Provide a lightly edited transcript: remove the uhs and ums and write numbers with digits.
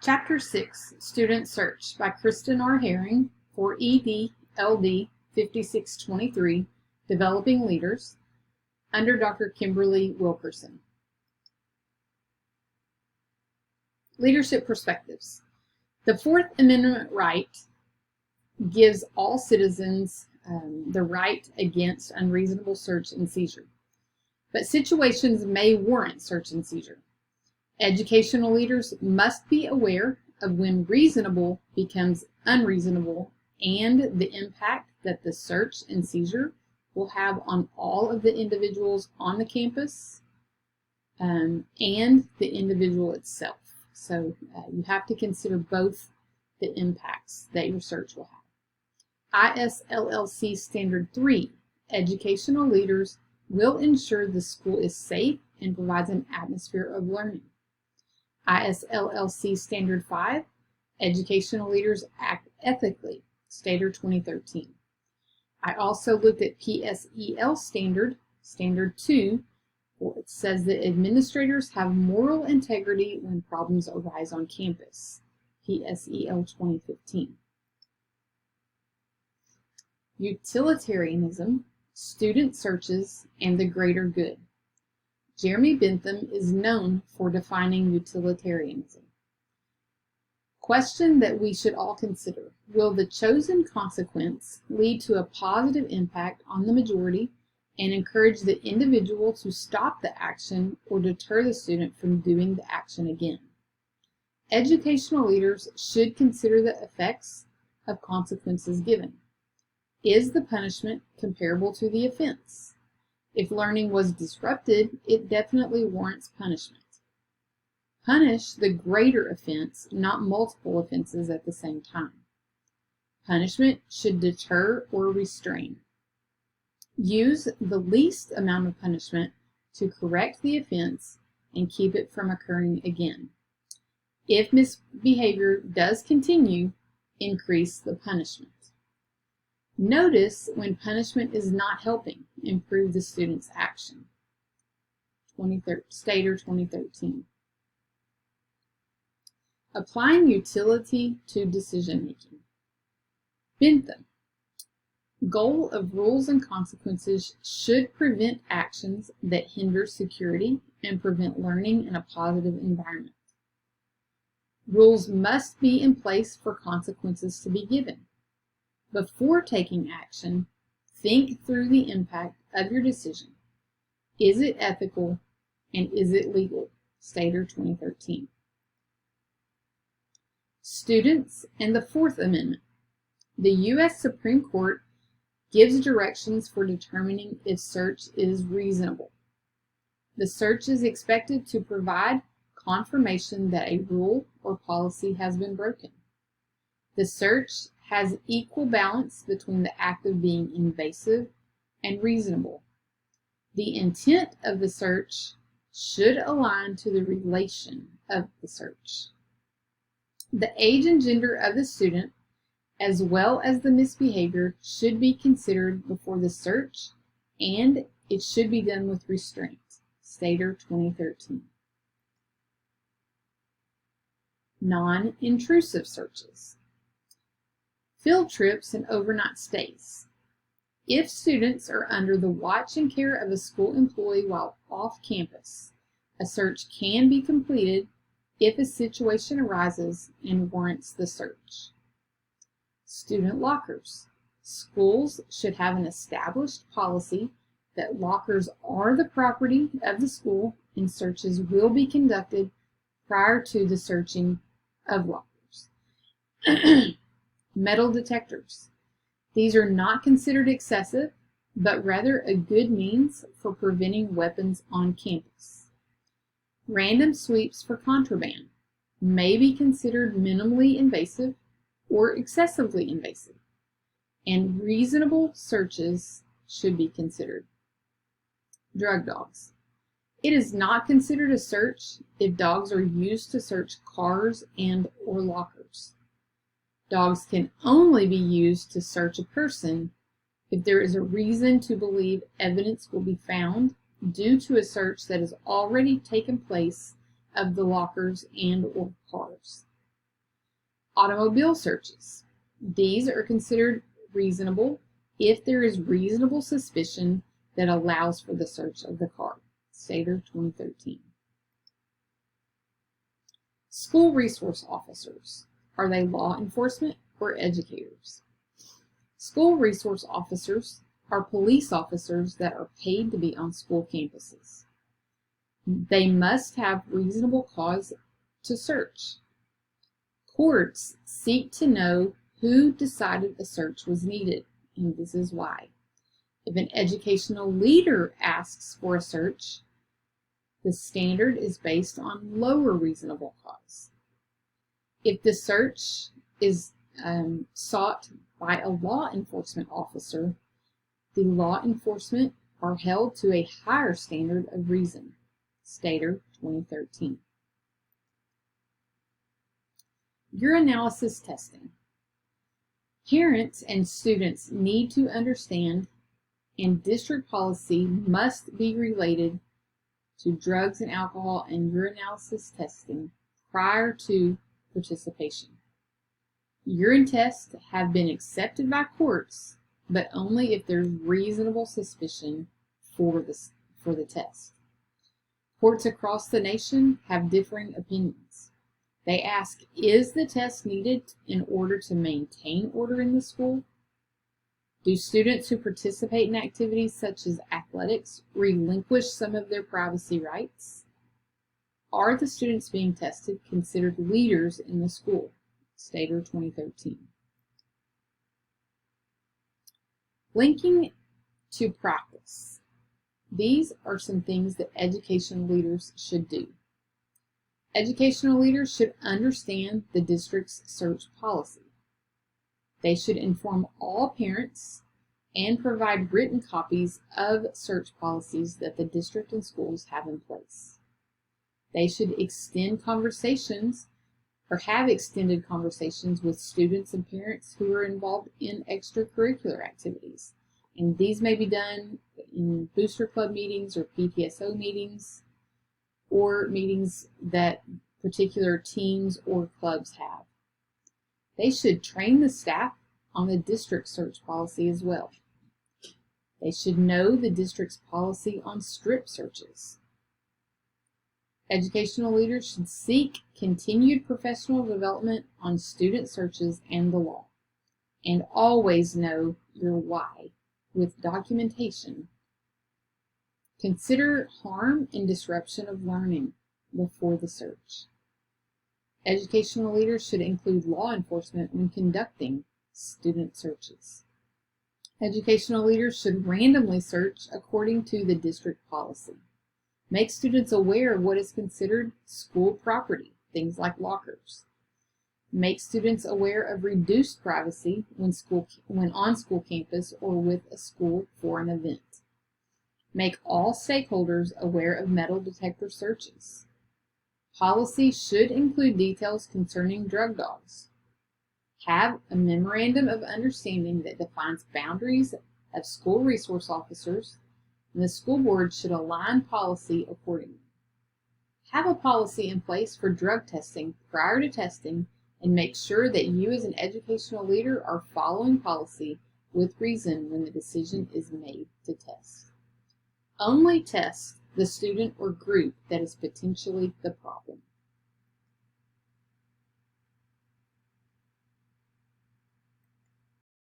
Chapter 6, Student Search by Kristen R. Herring for ED-LD 5623, Developing Leaders, under Dr. Kimberly Wilkerson. Leadership Perspectives. The Fourth Amendment right gives all citizens the right against unreasonable search and seizure. But situations may warrant search and seizure. Educational leaders must be aware of when reasonable becomes unreasonable and the impact that the search and seizure will have on all of the individuals on the campus and the individual itself. So you have to consider both the impacts that your search will have. ISLLC Standard 3, educational leaders will ensure the school is safe and provides an atmosphere of learning. ISLLC Standard 5, educational leaders act ethically, Stater 2013. I also looked at PSEL Standard 2, where it says that administrators have moral integrity when problems arise on campus, PSEL 2015. Utilitarianism, student searches, and the greater good. Jeremy Bentham is known for defining utilitarianism. Question that we should all consider: will the chosen consequence lead to a positive impact on the majority and encourage the individual to stop the action or deter the student from doing the action again? Educational leaders should consider the effects of consequences given. Is the punishment comparable to the offense? If learning was disrupted, it definitely warrants punishment. Punish the greater offense, not multiple offenses at the same time. Punishment should deter or restrain. Use the least amount of punishment to correct the offense and keep it from occurring again. If misbehavior does continue, increase the punishment. Notice when punishment is not helping improve the student's action. Stater 2013. Applying utility to decision making. Bentham. Goal of rules and consequences should prevent actions that hinder security and prevent learning in a positive environment. Rules must be in place for consequences to be given. Before taking action, think through the impact of your decision. Is it ethical and is it legal? Stater 2013. Students and the Fourth Amendment. The U.S. Supreme Court gives directions for determining if search is reasonable. The search is expected to provide confirmation that a rule or policy has been broken. The search has equal balance between the act of being invasive and reasonable. The intent of the search should align to the relation of the search. The age and gender of the student, as well as the misbehavior, should be considered before the search, and it should be done with restraint. Stater 2013. Non-intrusive searches. Field trips and overnight stays. If students are under the watch and care of a school employee while off campus, a search can be completed if a situation arises and warrants the search. Student lockers. Schools should have an established policy that lockers are the property of the school and searches will be conducted prior to the searching of lockers. Metal detectors. These are not considered excessive, but rather a good means for preventing weapons on campus. Random sweeps for contraband may be considered minimally invasive or excessively invasive, and reasonable searches should be considered. Drug dogs. It is not considered a search if dogs are used to search cars and/or lockers. Dogs can only be used to search a person if there is a reason to believe evidence will be found due to a search that has already taken place of the lockers and/or cars. Automobile searches. These are considered reasonable if there is reasonable suspicion that allows for the search of the car. Stater 2013. School resource officers. Are they law enforcement or educators? School resource officers are police officers that are paid to be on school campuses. They must have reasonable cause to search. Courts seek to know who decided a search was needed, and this is why. If an educational leader asks for a search, the standard is based on lower reasonable cause. If the search is sought by a law enforcement officer, the law enforcement are held to a higher standard of reason. Stater 2013. Urinalysis testing. Parents and students need to understand, and district policy must be related to drugs and alcohol and urinalysis testing prior to participation. Urine tests have been accepted by courts, but only if there's reasonable suspicion for the test. Courts across the nation have differing opinions. They ask, is the test needed in order to maintain order in the school? Do students who participate in activities such as athletics relinquish some of their privacy rights? Are the students being tested considered leaders in the school? Stater 2013. Linking to practice. These are some things that educational leaders should do. Educational leaders should understand the district's search policy. They should inform all parents and provide written copies of search policies that the district and schools have in place. They should extend conversations or have extended conversations with students and parents who are involved in extracurricular activities. And these may be done in booster club meetings or PTSO meetings, or meetings that particular teams or clubs have. They should train the staff on the district search policy as well. They should know the district's policy on strip searches. Educational leaders should seek continued professional development on student searches and the law, and always know your why with documentation. Consider harm and disruption of learning before the search. Educational leaders should include law enforcement when conducting student searches. Educational leaders should randomly search according to the district policy. Make students aware of what is considered school property, things like lockers. Make students aware of reduced privacy when on school campus or with a school for an event. Make all stakeholders aware of metal detector searches. Policy should include details concerning drug dogs. Have a memorandum of understanding that defines boundaries of school resource officers, and the school board should align policy accordingly. Have a policy in place for drug testing prior to testing, and make sure that you as an educational leader are following policy with reason when the decision is made to test. Only test the student or group that is potentially the problem.